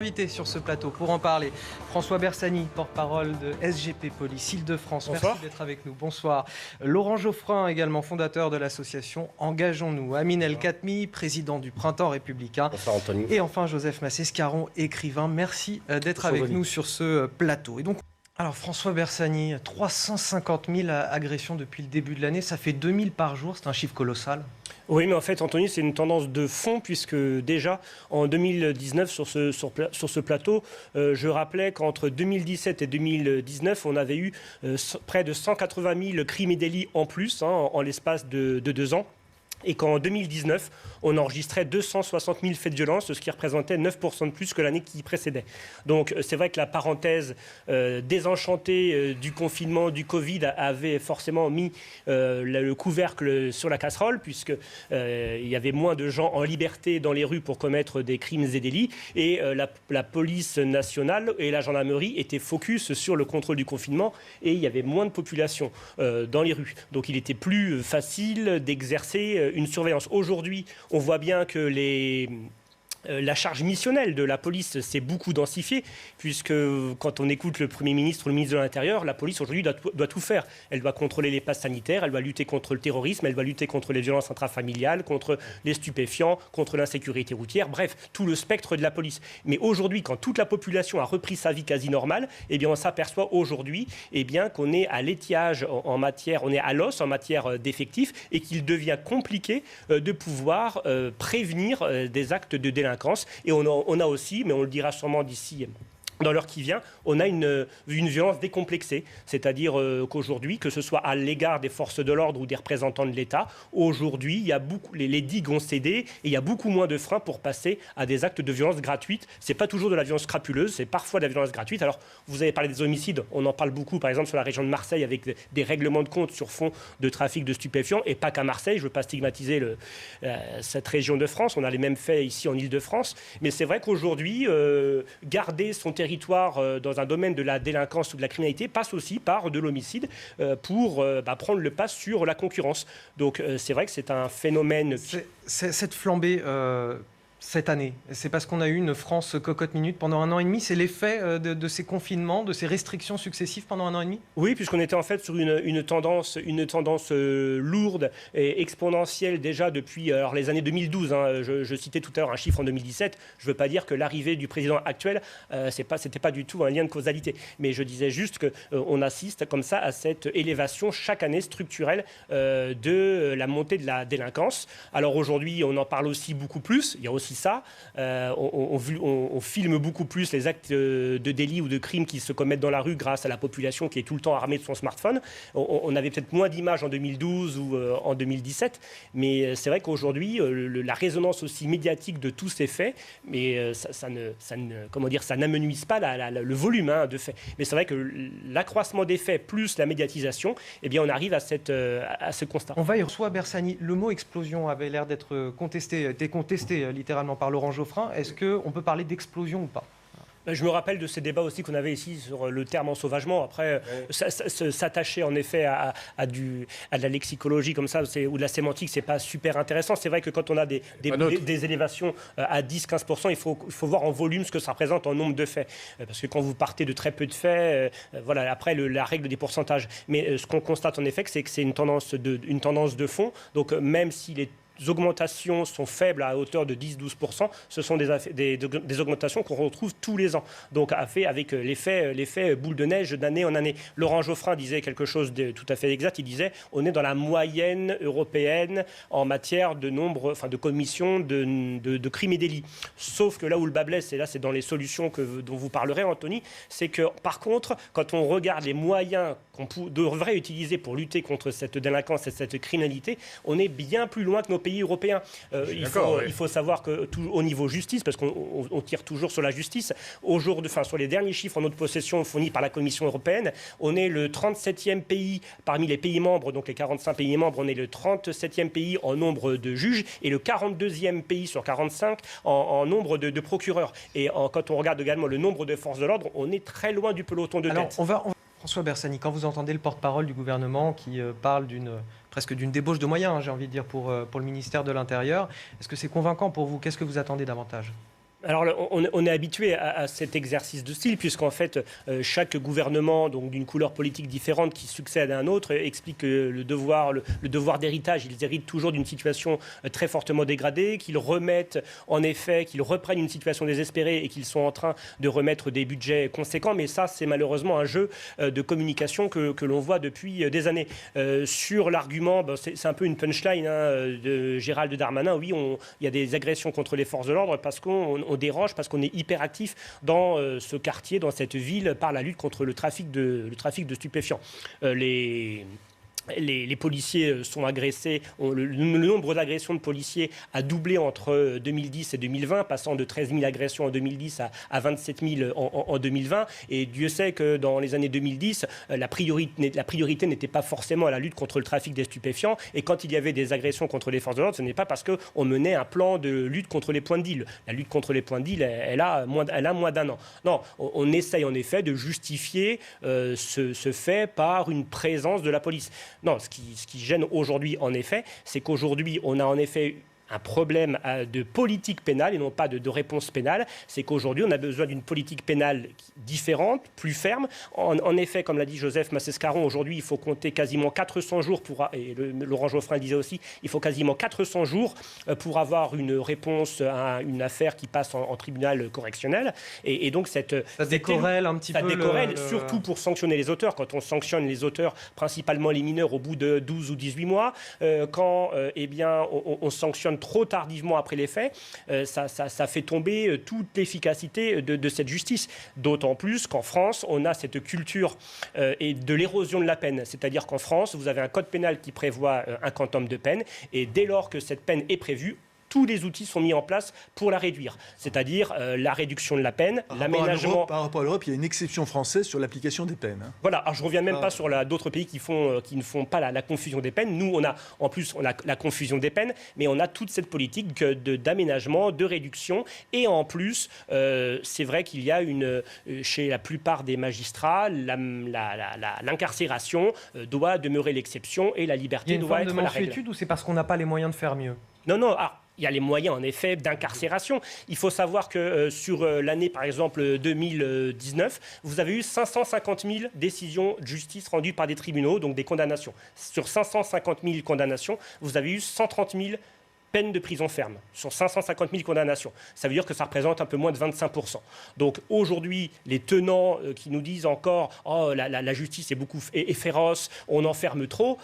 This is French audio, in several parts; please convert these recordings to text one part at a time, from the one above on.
Invité sur ce plateau pour en parler, François Bersani, porte-parole de SGP Police Île-de-France. Bonsoir. Merci d'être avec nous. Bonsoir. Laurent Geoffrin, également fondateur de l'association Engageons-nous. Amine El Khatmi, président du Printemps républicain. Bonsoir Anthony. Et enfin Joseph Massescaron, écrivain. Merci d'être avec nous sur ce plateau. Et donc, alors François Bersani, 350 000 agressions depuis le début de l'année, ça fait 2000 par jour, c'est un chiffre colossal. Oui, mais en fait, Anthony, c'est une tendance de fond, puisque déjà, en 2019, sur ce plateau, je rappelais qu'entre 2017 et 2019, on avait eu près de 180 000 crimes et délits en plus, en l'espace de 2 ans. Et qu'en 2019, on enregistrait 260 000 faits de violence, ce qui représentait 9% de plus que l'année qui précédait. Donc c'est vrai que la parenthèse désenchantée du confinement, du Covid, avait forcément mis le couvercle sur la casserole, puisqu'il y avait moins de gens en liberté dans les rues pour commettre des crimes et délits. Et la police nationale et la gendarmerie étaient focus sur le contrôle du confinement, et il y avait moins de population dans les rues. Donc il était plus facile d'exercer une surveillance. Aujourd'hui, on voit bien que la charge missionnelle de la police s'est beaucoup densifiée, puisque quand on écoute le Premier ministre ou le ministre de l'Intérieur, la police aujourd'hui doit tout faire. Elle doit contrôler les passes sanitaires, elle doit lutter contre le terrorisme, elle doit lutter contre les violences intrafamiliales, contre les stupéfiants, contre l'insécurité routière, bref, tout le spectre de la police. Mais aujourd'hui, quand toute la population a repris sa vie quasi normale, eh bien on s'aperçoit aujourd'hui qu'on est à l'étiage en matière, on est à l'os en matière d'effectifs, et qu'il devient compliqué de pouvoir prévenir des actes de délinquance. Et on a aussi, mais on le dira sûrement d'ici dans l'heure qui vient, on a une violence décomplexée. C'est-à-dire qu'aujourd'hui, que ce soit à l'égard des forces de l'ordre ou des représentants de l'État, aujourd'hui, il y a les digues ont cédé et il y a beaucoup moins de freins pour passer à des actes de violence gratuite. Ce n'est pas toujours de la violence crapuleuse, c'est parfois de la violence gratuite. Alors, vous avez parlé des homicides, on en parle beaucoup, par exemple, sur la région de Marseille, avec des règlements de compte sur fond de trafic de stupéfiants, et pas qu'à Marseille. Je ne veux pas stigmatiser cette région de France, on a les mêmes faits ici en Île-de-France. Mais c'est vrai qu'aujourd'hui, garder son territoire dans un domaine de la délinquance ou de la criminalité passe aussi par de l'homicide pour prendre le pas sur la concurrence. Donc c'est vrai que c'est un phénomène... Cette flambée cette année, c'est parce qu'on a eu une France cocotte-minute pendant 1 an et demi. C'est l'effet de ces confinements, de ces restrictions successives pendant 1 an et demi. Oui, puisqu'on était en fait sur une tendance lourde et exponentielle déjà depuis les années 2012. Je citais tout à l'heure un chiffre en 2017. Je ne veux pas dire que l'arrivée du président actuel, c'était pas du tout un lien de causalité. Mais je disais juste qu'on assiste comme ça à cette élévation chaque année structurelle de la montée de la délinquance. Alors aujourd'hui, on en parle aussi beaucoup plus. Il y a aussi ça. On filme beaucoup plus les actes de délit ou de crimes qui se commettent dans la rue grâce à la population qui est tout le temps armée de son smartphone. On avait peut-être moins d'images en 2012 ou en 2017, mais c'est vrai qu'aujourd'hui, la résonance aussi médiatique de tous ces faits, mais ça n'amenuise pas le volume de faits. Mais c'est vrai que l'accroissement des faits plus la médiatisation, eh bien on arrive à ce constat. On va y reçoit Bersani. Le mot explosion avait l'air d'être contesté littéralement par Laurent Geoffrin. Est-ce qu'on peut parler d'explosion ou pas ? Je me rappelle de ces débats aussi qu'on avait ici sur le terme ensauvagement. Après, s'attacher en effet à de la lexicologie comme ça ou de la sémantique, c'est pas super intéressant. C'est vrai que quand on a des élévations à 10-15%, il faut voir en volume ce que ça représente en nombre de faits. Parce que quand vous partez de très peu de faits, après la règle des pourcentages. Mais ce qu'on constate en effet, c'est que c'est une tendance de fond. Donc même si les augmentations sont faibles à hauteur de 10-12%, ce sont des augmentations qu'on retrouve tous les ans. Donc avec l'effet boule de neige d'année en année. Laurent Geoffrin disait quelque chose de tout à fait exact. Il disait on est dans la moyenne européenne en matière de nombre, de commission de crimes et délits. Sauf que là où le bas blesse, et là c'est dans les solutions dont vous parlerez, Anthony, c'est que par contre, quand on regarde les moyens qu'on devrait utiliser pour lutter contre cette délinquance et cette criminalité, on est bien plus loin que nos pays européens. Il faut savoir que au niveau justice, parce qu'on tire toujours sur la justice, sur les derniers chiffres en notre possession fournis par la Commission européenne, on est le 37e pays parmi les pays membres, donc les 45 pays membres, on est le 37e pays en nombre de juges et le 42e pays sur 45 en nombre de procureurs. Et quand on regarde également le nombre de forces de l'ordre, on est très loin du peloton de tête. François Bersani, quand vous entendez le porte-parole du gouvernement qui parle presque d'une débauche de moyens, j'ai envie de dire, pour le ministère de l'Intérieur, est-ce que c'est convaincant pour vous ? Qu'est-ce que vous attendez davantage ? Alors, on est habitué à cet exercice de style, puisqu'en fait, chaque gouvernement, donc d'une couleur politique différente, qui succède à un autre, explique que le devoir d'héritage, ils héritent toujours d'une situation très fortement dégradée, qu'ils reprennent une situation désespérée et qu'ils sont en train de remettre des budgets conséquents. Mais ça, c'est malheureusement un jeu de communication que l'on voit depuis des années. Sur l'argument, c'est un peu une punchline de Gérald Darmanin. Oui, il y a des agressions contre les forces de l'ordre parce qu'on dérange, parce qu'on est hyper actif dans ce quartier, dans cette ville, par la lutte contre le trafic de stupéfiants. Les policiers sont agressés, le nombre d'agressions de policiers a doublé entre 2010 et 2020, passant de 13 000 agressions en 2010 à 27 000 en 2020. Et Dieu sait que dans les années 2010, la priorité n'était pas forcément à la lutte contre le trafic des stupéfiants. Et quand il y avait des agressions contre les forces de l'ordre, ce n'est pas parce qu'on menait un plan de lutte contre les points de deal. La lutte contre les points de deal, elle a moins d'un an. Non, on essaye en effet de justifier ce fait par une présence de la police. Non, ce qui gêne aujourd'hui, en effet, c'est qu'aujourd'hui, on a en effet un problème de politique pénale et non pas de réponse pénale. C'est qu'aujourd'hui, on a besoin d'une politique pénale différente, plus ferme. En effet, comme l'a dit Joseph Massescaron, aujourd'hui, il faut compter quasiment 400 jours et Laurent Geoffrin le disait aussi, il faut quasiment 400 jours pour avoir une réponse à une affaire qui passe en tribunal correctionnel. Et donc, ça décorrèle un petit peu. Ça décorrèle, surtout pour sanctionner les auteurs. Quand on sanctionne les auteurs, principalement les mineurs, au bout de 12 ou 18 mois, quand on sanctionne trop tardivement après les faits, ça fait tomber toute l'efficacité de cette justice. D'autant plus qu'en France, on a cette culture et de l'érosion de la peine. C'est-à-dire qu'en France, vous avez un code pénal qui prévoit un quantum de peine, et dès lors que cette peine est prévue, tous les outils sont mis en place pour la réduire. C'est-à-dire la réduction de la peine, l'aménagement... Par rapport à l'Europe, il y a une exception française sur l'application des peines. Voilà, alors je ne reviens même pas sur d'autres pays qui ne font pas la confusion des peines. Nous, on a la confusion des peines, mais on a toute cette politique d'aménagement, de réduction. Et en plus, c'est vrai qu'il y a chez la plupart des magistrats, l'incarcération doit demeurer l'exception et la liberté doit être la règle. Il y a une forme de mansuétude ou c'est parce qu'on n'a pas les moyens de faire mieux ? Non. Il y a les moyens, en effet, d'incarcération. Il faut savoir que sur l'année, par exemple, 2019, vous avez eu 550 000 décisions de justice rendues par des tribunaux, donc des condamnations. Sur 550 000 condamnations, vous avez eu 130 000 peine de prison ferme sur 550 000 condamnations. Ça veut dire que ça représente un peu moins de 25%. Donc aujourd'hui, les tenants qui nous disent encore « Oh, la justice est féroce, on enferme trop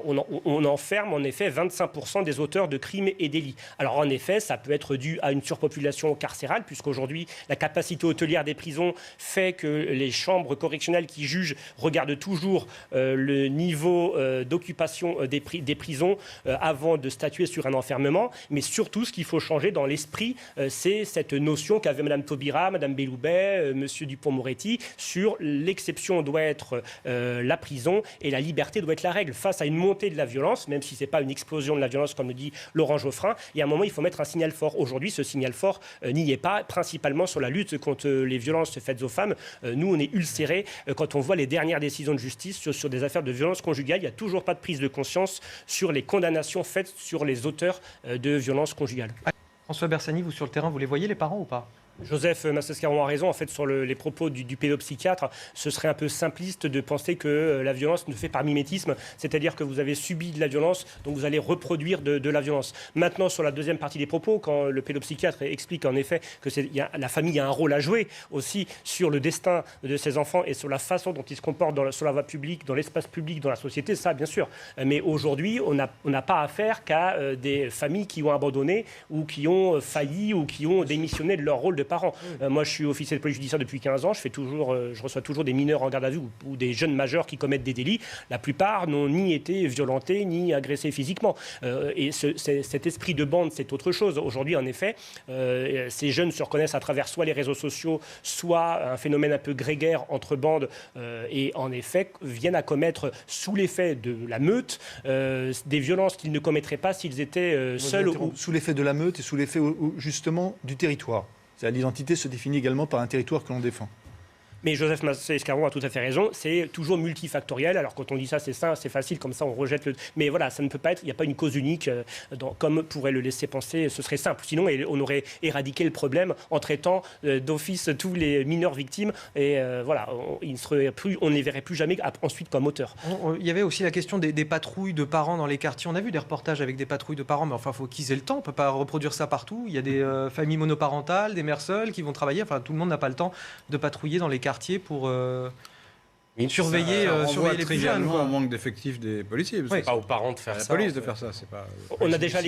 on enferme en effet 25% des auteurs de crimes et délits. Alors en effet, ça peut être dû à une surpopulation carcérale, puisqu'aujourd'hui, la capacité hôtelière des prisons fait que les chambres correctionnelles qui jugent regardent toujours le niveau d'occupation des prisons avant de statuer sur un enfermement. Mais surtout, ce qu'il faut changer dans l'esprit, c'est cette notion qu'avait Mme Taubira, Mme Belloubet, M. Dupond-Moretti, sur l'exception doit être la prison et la liberté doit être la règle. Face à une montée de la violence, même si ce n'est pas une explosion de la violence, comme le dit Laurent Geoffrin, il y a un moment, il faut mettre un signal fort. Aujourd'hui, ce signal fort n'y est pas, principalement sur la lutte contre les violences faites aux femmes. Nous, on est ulcérés quand on voit les dernières décisions de justice sur des affaires de violence conjugale. Il n'y a toujours pas de prise de conscience sur les condamnations faites sur les auteurs de violences conjugales. François Bersani, vous sur le terrain, vous les voyez les parents ou pas ? Joseph Massescaron a raison, en fait, sur les propos du pédopsychiatre. Ce serait un peu simpliste de penser que la violence ne fait par mimétisme, c'est-à-dire que vous avez subi de la violence, donc vous allez reproduire de la violence. Maintenant, sur la deuxième partie des propos, quand le pédopsychiatre explique en effet que la famille a un rôle à jouer aussi sur le destin de ses enfants et sur la façon dont ils se comportent sur la voie publique, dans l'espace public, dans la société, ça, bien sûr. Mais aujourd'hui, on n'a pas affaire qu'à des familles qui ont abandonné ou qui ont failli ou qui ont démissionné de leur rôle de parents. Moi, je suis officier de police judiciaire depuis 15 ans. Je reçois toujours des mineurs en garde à vue ou des jeunes majeurs qui commettent des délits. La plupart n'ont ni été violentés ni agressés physiquement. Et cet esprit de bande, c'est autre chose. Aujourd'hui, en effet, ces jeunes se reconnaissent à travers soit les réseaux sociaux, soit un phénomène un peu grégaire entre bandes et en effet viennent à commettre sous l'effet de la meute des violences qu'ils ne commettraient pas s'ils étaient seuls. Sous l'effet de la meute et sous l'effet justement du territoire. L'identité se définit également par un territoire que l'on défend. Mais Joseph Massé-Escaron a tout à fait raison, c'est toujours multifactoriel. Alors quand on dit ça, c'est facile, comme ça on rejette le... Mais voilà, ça ne peut pas être, il n'y a pas une cause unique, comme pourrait le laisser penser, ce serait simple. Sinon, on aurait éradiqué le problème en traitant d'office tous les mineurs victimes. Et voilà, on ne les verrait plus jamais ensuite comme auteurs. Il y avait aussi la question des patrouilles de parents dans les quartiers. On a vu des reportages avec des patrouilles de parents, mais enfin, il faut qu'ils aient le temps. On ne peut pas reproduire ça partout. Il y a des familles monoparentales, des mères seules qui vont travailler. Enfin, tout le monde n'a pas le temps de patrouiller dans les quartiers pour surveiller les plus jeunes. On manque d'effectifs des policiers. C'est pas aux parents de faire ça. La police de faire ça, c'est pas. On a déjà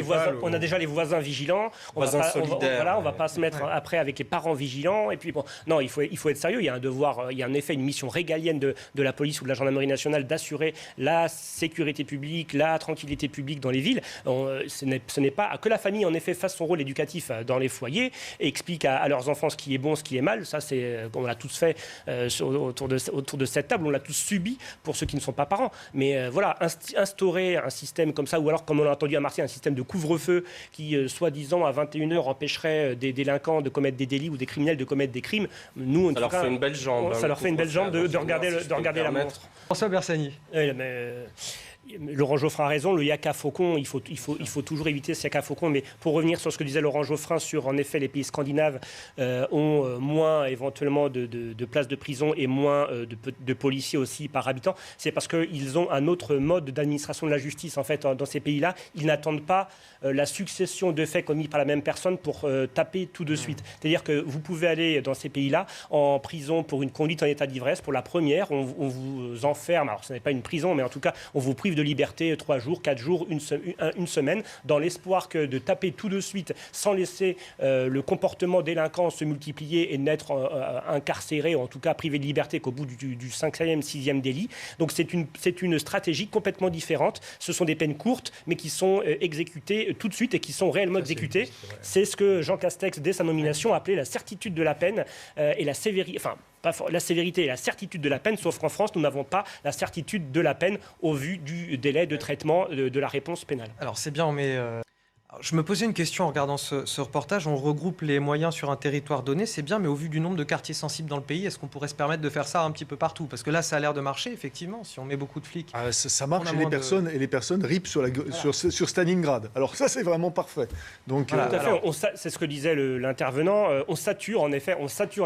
les voisins vigilants. On va pas se mettre après avec les parents vigilants. Et puis bon, non, il faut être sérieux. Il y a un devoir, il y a en effet une mission régalienne de la police ou de la gendarmerie nationale d'assurer la sécurité publique, la tranquillité publique dans les villes. Ce n'est pas que la famille en effet fasse son rôle éducatif dans les foyers et explique à leurs enfants ce qui est bon, ce qui est mal. Ça, on l'a tous fait autour de cette table. On l'a tous subi pour ceux qui ne sont pas parents. Mais voilà, instaurer un système comme ça, ou alors, comme on l'a entendu à Marseille, un système de couvre-feu qui, soi-disant, à 21h, empêcherait des délinquants de commettre des délits ou des criminels de commettre des crimes. Nous, ça leur fait une belle jambe. Ça leur fait une belle jambe de regarder la montre. François Bersani. Laurent Geoffrin a raison, le yaka faucon, il faut toujours éviter ce yaka faucon. Mais pour revenir sur ce que disait Laurent Geoffrin sur, en effet, les pays scandinaves ont moins éventuellement de places de prison et moins de policiers aussi par habitant, c'est parce qu'ils ont un autre mode d'administration de la justice. En fait, dans ces pays-là, ils n'attendent pas la succession de faits commis par la même personne pour taper tout de suite. C'est-à-dire que vous pouvez aller dans ces pays-là en prison pour une conduite en état d'ivresse. Pour la première, on vous enferme, alors ce n'est pas une prison, mais en tout cas, on vous prive de liberté 3 jours, 4 jours, une semaine, dans l'espoir que de taper tout de suite sans laisser le comportement délinquant se multiplier et n'être incarcéré, ou en tout cas privé de liberté qu'au bout du 5e, 6e délit. Donc c'est une stratégie complètement différente. Ce sont des peines courtes, mais qui sont exécutées tout de suite et qui sont réellement exécutées. C'est ce que Jean Castex, dès sa nomination, a appelé la certitude de la peine et la sévérité. Enfin, la sévérité et la certitude de la peine, sauf qu'en France, nous n'avons pas la certitude de la peine au vu du délai de traitement de la réponse pénale. Alors c'est bien, mais je me posais une question en regardant ce reportage. On regroupe les moyens sur un territoire donné, c'est bien, mais au vu du nombre de quartiers sensibles dans le pays, est-ce qu'on pourrait se permettre de faire ça un petit peu partout? Parce que là, ça a l'air de marcher, effectivement, si on met beaucoup de flics. Ça marche et les personnes ripent sur Stalingrad. Alors ça, c'est vraiment parfait. Donc, tout à fait. C'est ce que disait l'intervenant. On sature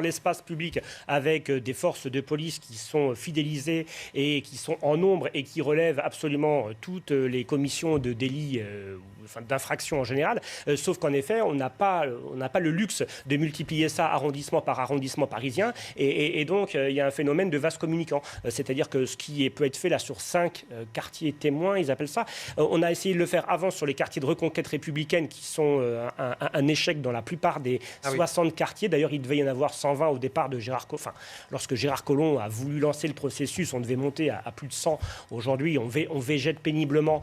l'espace public avec des forces de police qui sont fidélisées et qui sont en nombre et qui relèvent absolument toutes les commissions de délits, d'infractions en général, sauf qu'en effet, on n'a pas le luxe de multiplier ça arrondissement par arrondissement parisien, et donc il y a un phénomène de vase communicant. C'est-à-dire que ce qui peut être fait là sur 5 quartiers témoins, ils appellent ça, on a essayé de le faire avant sur les quartiers de reconquête républicaine qui sont un échec dans la plupart des 60 quartiers. D'ailleurs, il devait y en avoir 120 au départ de lorsque Gérard Collomb a voulu lancer le processus, on devait monter à plus de 100. Aujourd'hui, on végète péniblement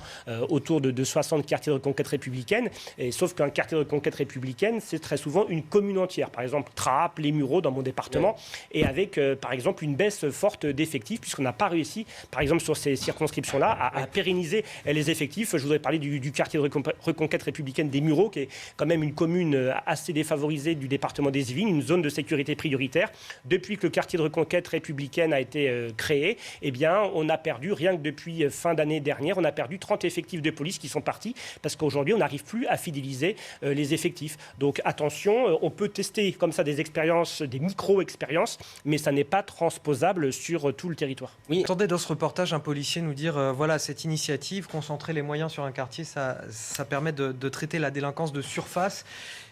autour de 60 quartiers de reconquête républicaine. Et sauf qu'un quartier de reconquête républicaine, c'est très souvent une commune entière. Par exemple, Trappes, les Mureaux dans mon département, et avec, par exemple, une baisse forte d'effectifs, puisqu'on n'a pas réussi, par exemple, sur ces circonscriptions-là, à pérenniser les effectifs. Je voudrais parler du quartier de reconquête républicaine des Mureaux, qui est quand même une commune assez défavorisée du département des Yvelines, une zone de sécurité prioritaire. Depuis que le quartier de reconquête républicaine a été créé, eh bien, on a perdu, rien que depuis fin d'année dernière, on a perdu 30 effectifs de police qui sont partis, parce qu'aujourd'hui, on n'arrive plus à fidéliser les effectifs. Donc attention, on peut tester comme ça des expériences, des micro-expériences, mais ça n'est pas transposable sur tout le territoire. Oui. J'entendais dans ce reportage un policier nous dire voilà, cette initiative, concentrer les moyens sur un quartier, ça permet de traiter la délinquance de surface.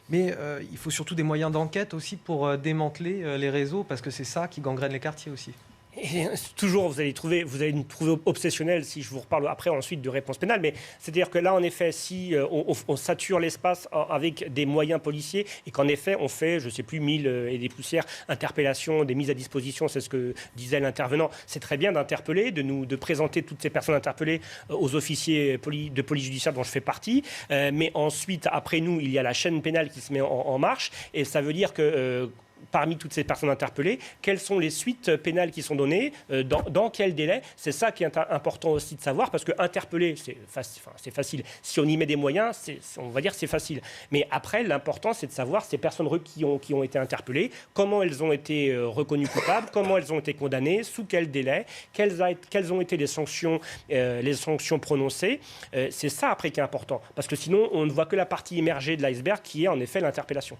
Mais il faut surtout des moyens d'enquête aussi pour démanteler les réseaux, parce que c'est ça qui gangrène les quartiers aussi. Et toujours, vous allez nous trouver obsessionnel si je vous reparle après ensuite de réponse pénale. Mais c'est-à-dire que là, en effet, si on sature l'espace avec des moyens policiers et qu'en effet, on fait, je ne sais plus, 1000 et des poussières, interpellations, des mises à disposition, c'est ce que disait l'intervenant. C'est très bien d'interpeller, de présenter toutes ces personnes interpellées aux officiers de police judiciaire dont je fais partie. Mais ensuite, après nous, il y a la chaîne pénale qui se met en marche. Et ça veut dire que parmi toutes ces personnes interpellées, quelles sont les suites pénales qui sont données, dans quel délai. C'est ça qui est important aussi de savoir, parce que interpeller, c'est facile. Si on y met des moyens, on va dire que c'est facile. Mais après, l'important, c'est de savoir ces personnes qui ont été interpellées, comment elles ont été reconnues coupables, comment elles ont été condamnées, sous quel délai, quelles ont été les sanctions prononcées. C'est ça, après, qui est important. Parce que sinon, on ne voit que la partie immergée de l'iceberg, qui est en effet l'interpellation.